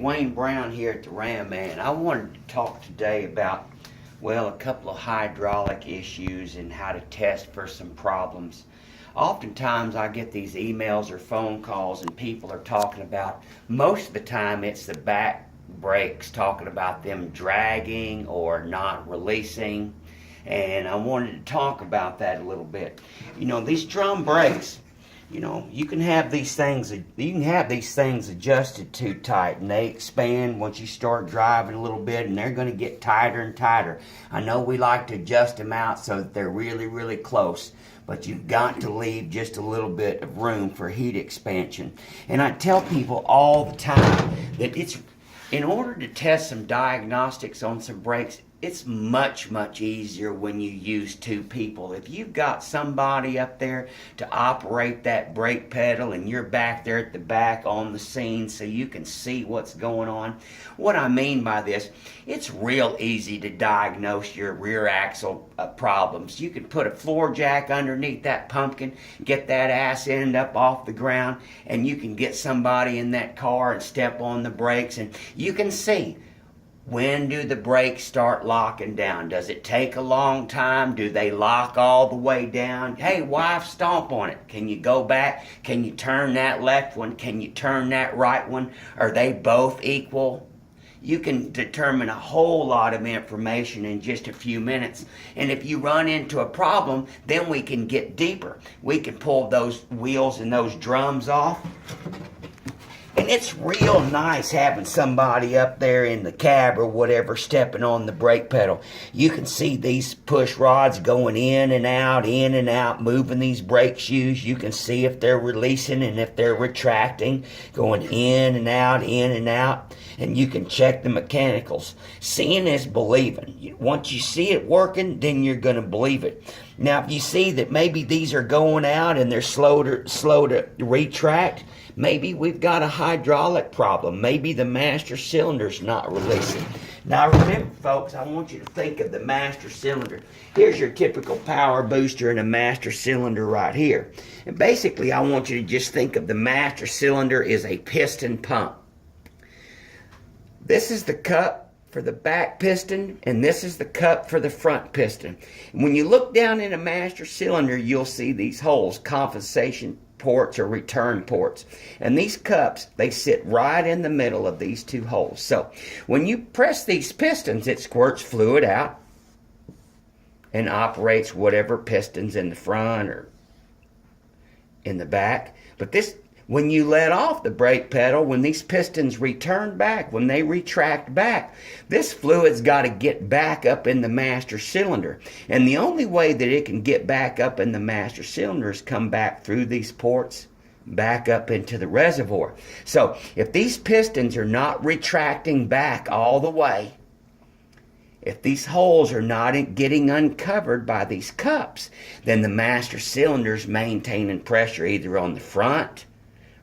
Wayne Brown here at the Ram Man. I wanted to talk today about, well, a couple of hydraulic issues and how to test for some problems. Oftentimes I get these emails or phone calls and people are talking about, most of the time it's the back brakes, talking about them dragging or not releasing. And I wanted to talk about that a little bit. You know, these drum brakes, you know, you can have these things adjusted too tight, and they expand once you start driving a little bit, and they're going to get tighter and tighter. I know we like to adjust them out so that they're really, really close, but you've got to leave just a little bit of room for heat expansion. And I tell people all the time that in order to test some diagnostics on some brakes, it's much, much easier when you use two people. If you've got somebody up there to operate that brake pedal and you're back there at the back on the scene so you can see what's going on. What I mean by this, it's real easy to diagnose your rear axle problems. You can put a floor jack underneath that pumpkin, get that ass end up off the ground, and you can get somebody in that car and step on the brakes, and you can see, when do the brakes start locking down? Does it take a long time? Do they lock all the way down? Hey, wife, stomp on it. Can you go back? Can you turn that left one? Can you turn that right one? Are they both equal? You can determine a whole lot of information in just a few minutes. And if you run into a problem, then we can get deeper. We can pull those wheels and those drums off. And it's real nice having somebody up there in the cab or whatever stepping on the brake pedal. You can see these push rods going in and out, moving these brake shoes. You can see if they're releasing and if they're retracting, going in and out, and you can check the mechanicals. Seeing is believing. Once you see it working, then you're going to believe it. Now, if you see that maybe these are going out and they're slow to retract, maybe we've got a hydraulic problem. Maybe the master cylinder's not releasing. Now remember, folks, I want you to think of the master cylinder. Here's your typical power booster and a master cylinder right here. And basically, I want you to just think of the master cylinder as a piston pump. This is the cup for the back piston, and this is the cup for the front piston. When you look down in a master cylinder, you'll see these holes, compensation ports or return ports. And these cups, they sit right in the middle of these two holes. So when you press these pistons, it squirts fluid out and operates whatever pistons in the front or in the back. But when you let off the brake pedal, when these pistons return back, when they retract back, this fluid's got to get back up in the master cylinder. And the only way that it can get back up in the master cylinder is come back through these ports, back up into the reservoir. So if these pistons are not retracting back all the way, if these holes are not getting uncovered by these cups, then the master cylinder's maintaining pressure either on the front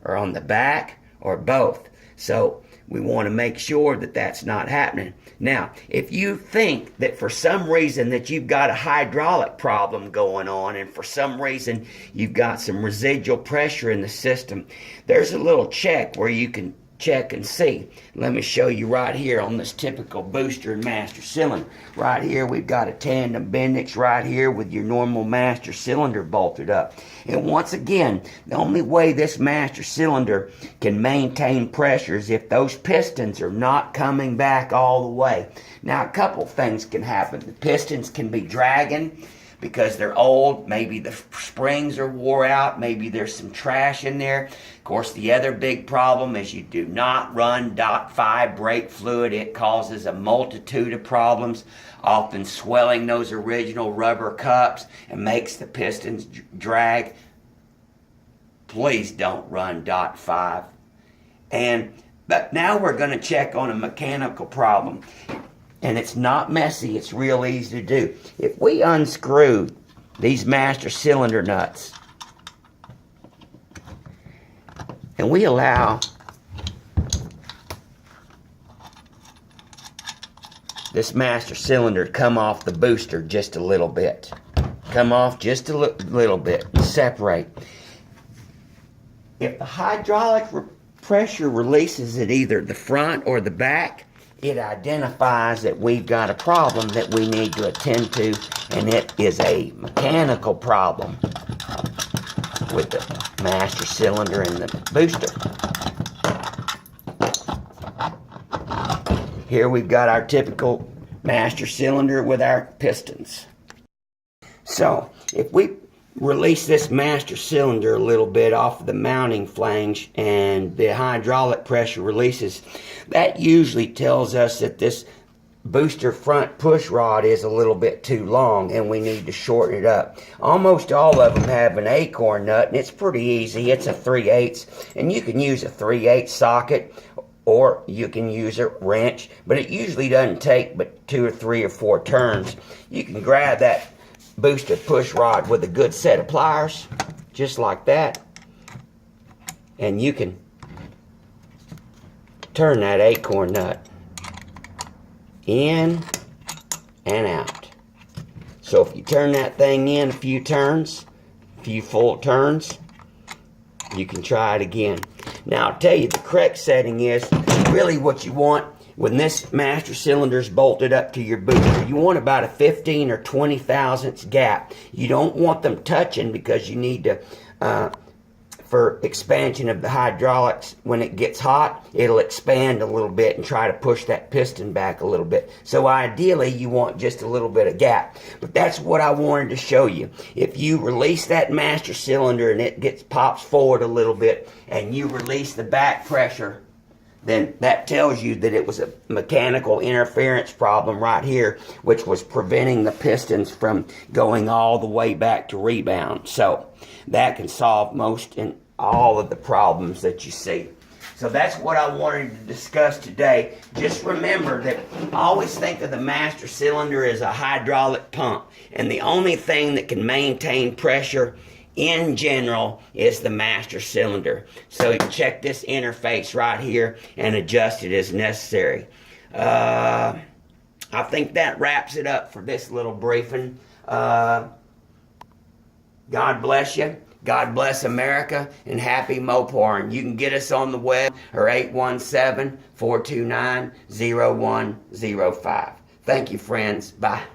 or on the back, or both. So we want to make sure that that's not happening. Now, if you think that for some reason that you've got a hydraulic problem going on, and for some reason you've got some residual pressure in the system, there's a little check where you can check and see. Let me show you right here on this typical booster and master cylinder. Right here we've got a tandem Bendix right here with your normal master cylinder bolted up. And once again, the only way this master cylinder can maintain pressure is if those pistons are not coming back all the way. Now, a couple things can happen. The pistons can be dragging because they're old. Maybe the springs are wore out. Maybe there's some trash in there. Of course, the other big problem is you do not run .5 brake fluid. It causes a multitude of problems, often swelling those original rubber cups and makes the pistons drag. Please don't run .5. But now we're going to check on a mechanical problem. And it's not messy, it's real easy to do. If we unscrew these master cylinder nuts and we allow this master cylinder to come off the booster just a little bit. Come off just a little bit and separate. If the hydraulic pressure releases at either the front or the back, it identifies that we've got a problem that we need to attend to, and it is a mechanical problem with the master cylinder and the booster. Here we've got our typical master cylinder with our pistons. So if we release this master cylinder a little bit off of the mounting flange and the hydraulic pressure releases, that usually tells us that this booster front push rod is a little bit too long and we need to shorten it up. Almost all of them have an acorn nut, and it's pretty easy. It's a 3/8, and you can use a 3/8 socket or you can use a wrench, but it usually doesn't take but 2 or 3 or 4 turns. You can grab that booster push rod with a good set of pliers, just like that, and you can turn that acorn nut in and out. So if you turn that thing in a few turns, a few full turns, you can try it again. Now I'll tell you, the correct setting is really what you want when this master cylinder is bolted up to your booster. You want about a 15 or 20 thousandths gap. You don't want them touching, because you need to, for expansion of the hydraulics, when it gets hot, it'll expand a little bit and try to push that piston back a little bit. So ideally, you want just a little bit of gap. But that's what I wanted to show you. If you release that master cylinder and it pops forward a little bit, and you release the back pressure, then that tells you that it was a mechanical interference problem right here, which was preventing the pistons from going all the way back to rebound. So that can solve most and all of the problems that you see. So that's what I wanted to discuss today. Just remember that always think of the master cylinder as a hydraulic pump, and the only thing that can maintain pressure in general is the master cylinder. So you check this interface right here and adjust it as necessary. I think that wraps it up for this little briefing. God bless you. God bless America, and happy Mopouring. You can get us on the web or 817-429-0105. Thank you, friends. Bye.